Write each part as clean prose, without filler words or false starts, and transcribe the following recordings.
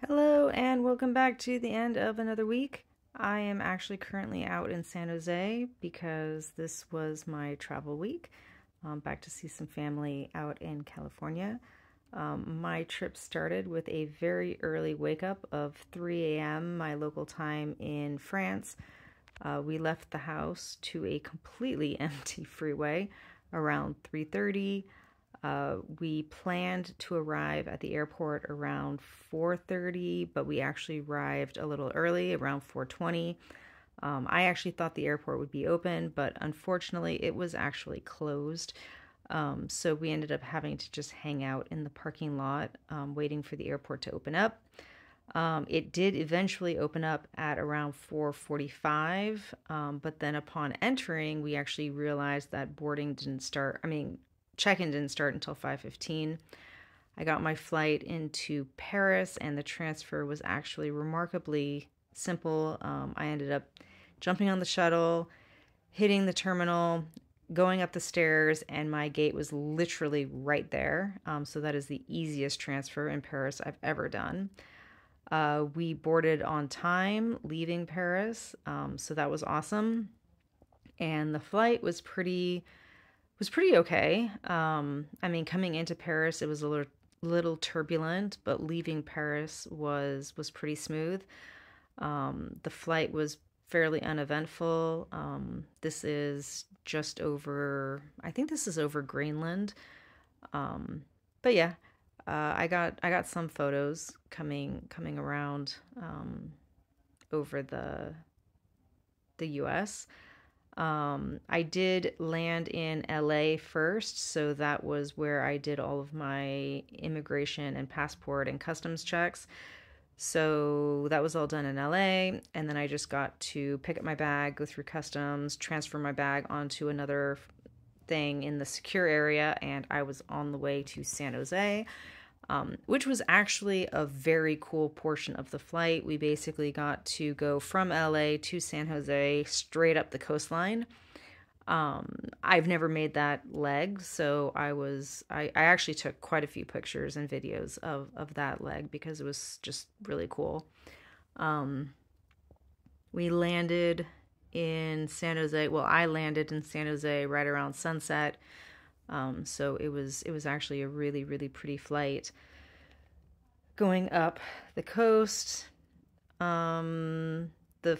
Hello, and welcome back to the end of another week. I am actually currently out in San Jose because this was my travel week. Back to see some family out in California. My trip started with a very early wake up of 3 a.m. my local time in France. We left the house to a completely empty freeway around 3:30. We planned to arrive at the airport around 4:30, but we actually arrived a little early, around 4:20. I actually thought the airport would be open, but unfortunately, it was actually closed. So we ended up having to just hang out in the parking lot, waiting for the airport to open up. It did eventually open up at around 4:45, but then upon entering, we actually realized that boarding didn't start. Check-in didn't start until 5:15. I got my flight into Paris, and the transfer was actually remarkably simple. I ended up jumping on the shuttle, hitting the terminal, going up the stairs, and my gate was literally right there. So that is the easiest transfer in Paris I've ever done. We boarded on time, leaving Paris, so that was awesome. And the flight was pretty okay. Coming into Paris, it was a little turbulent, but leaving Paris was pretty smooth. The flight was fairly uneventful. This is just over, I think this is over Greenland. But yeah, I got some photos coming around over the U.S. I did land in LA first, so that was where I did all of my immigration and passport and customs checks. So that was all done in LA, and then I just got to pick up my bag, go through customs, transfer my bag onto another thing in the secure area, and I was on the way to San Jose, which was actually a very cool portion of the flight. We basically got to go from LA to San Jose straight up the coastline. I've never made that leg, so I actually took quite a few pictures and videos of that leg because it was just really cool. Um, we landed in San Jose. Well, I landed in San Jose right around sunset. So it was actually a really, really pretty flight going up the coast. The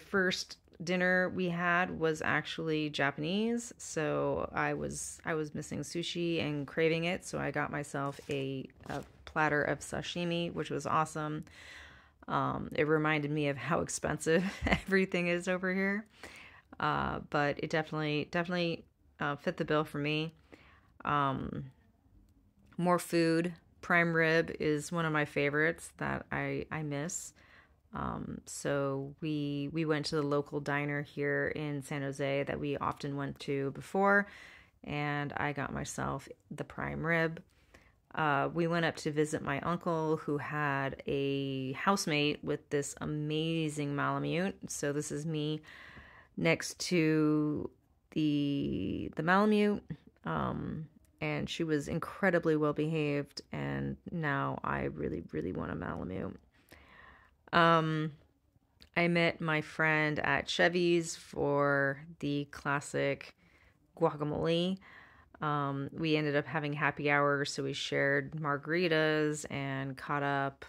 first dinner we had was actually Japanese, so I was missing sushi and craving it, so I got myself a platter of sashimi, which was awesome. It reminded me of how expensive everything is over here, but it definitely fit the bill for me. Um, More food. Prime rib is one of my favorites that I miss. So we went to the local diner here in San Jose that we often went to before, and I got myself the prime rib. We went up to visit my uncle who had a housemate with this amazing Malamute. So this is me next to the Malamute. And she was incredibly well behaved, and now I really, really want a Malamute. Um, I met my friend at Chevy's for the classic guacamole. We ended up having happy hour, so we shared margaritas and caught up.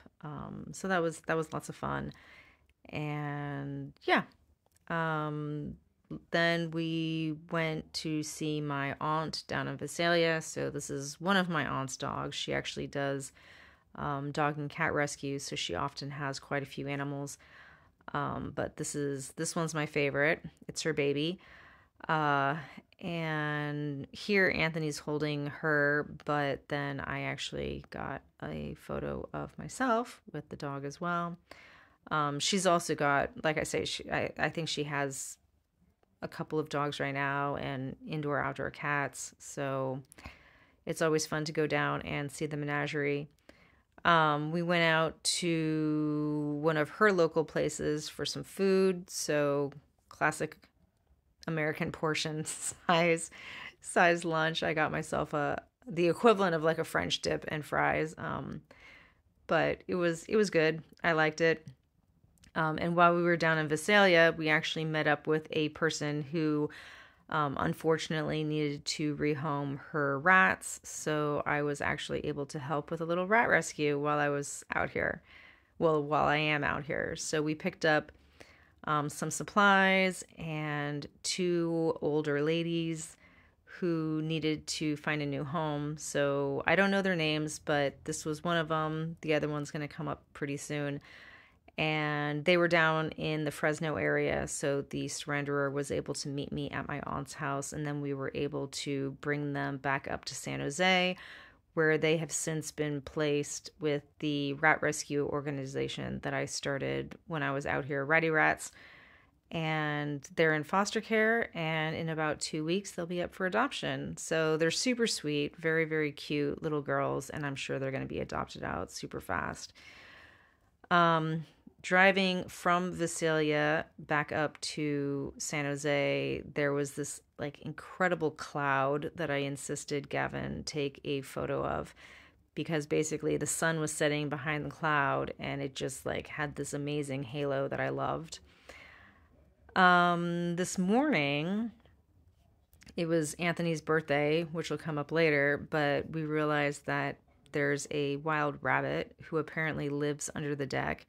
So that was lots of fun. And yeah, then we went to see my aunt down in Visalia. So this is one of my aunt's dogs. She actually does dog and cat rescues, so she often has quite a few animals. But this one's my favorite. It's her baby. Uh, and here Anthony's holding her, but then I actually got a photo of myself with the dog as well. She's also got, like I say, I think she has a couple of dogs right now and indoor outdoor cats. So it's always fun to go down and see the menagerie. We went out to one of her local places for some food. So classic American portion size lunch. I got myself the equivalent of like a French dip and fries. but it was good. I liked it. And while we were down in Visalia, we actually met up with a person who unfortunately needed to rehome her rats. So I was actually able to help with a little rat rescue while I was out here. Well, while I am out here. So we picked up some supplies and two older ladies who needed to find a new home. So I don't know their names, but this was one of them. The other one's going to come up pretty soon. And they were down in the Fresno area, so the surrenderer was able to meet me at my aunt's house, and then we were able to bring them back up to San Jose, where they have since been placed with the rat rescue organization that I started when I was out here, Ratty Rats. And they're in foster care, and in about 2 weeks they'll be up for adoption. So they're super sweet, very, very cute little girls, and I'm sure they're going to be adopted out super fast. Driving from Visalia back up to San Jose, there was this like incredible cloud that I insisted Gavin take a photo of, because basically the sun was setting behind the cloud and it just like had this amazing halo that I loved. This morning, it was Anthony's birthday, which will come up later, but we realized that there's a wild rabbit who apparently lives under the deck,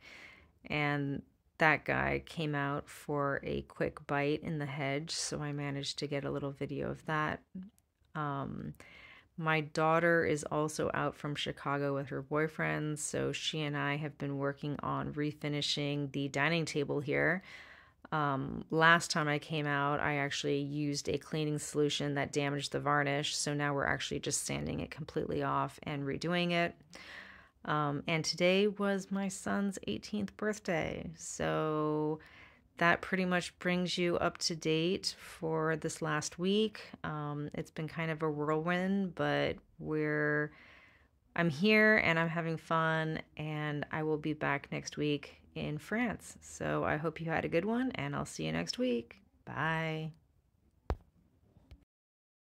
and that guy came out for a quick bite in the hedge, so I managed to get a little video of that. My daughter is also out from Chicago with her boyfriend, so she and I have been working on refinishing the dining table here. Last time I came out, I actually used a cleaning solution that damaged the varnish, so now we're actually just sanding it completely off and redoing it. And today was my son's 18th birthday, so that pretty much brings you up to date for this last week. It's been kind of a whirlwind, but I'm here and I'm having fun, and I will be back next week in France. So I hope you had a good one, and I'll see you next week. Bye.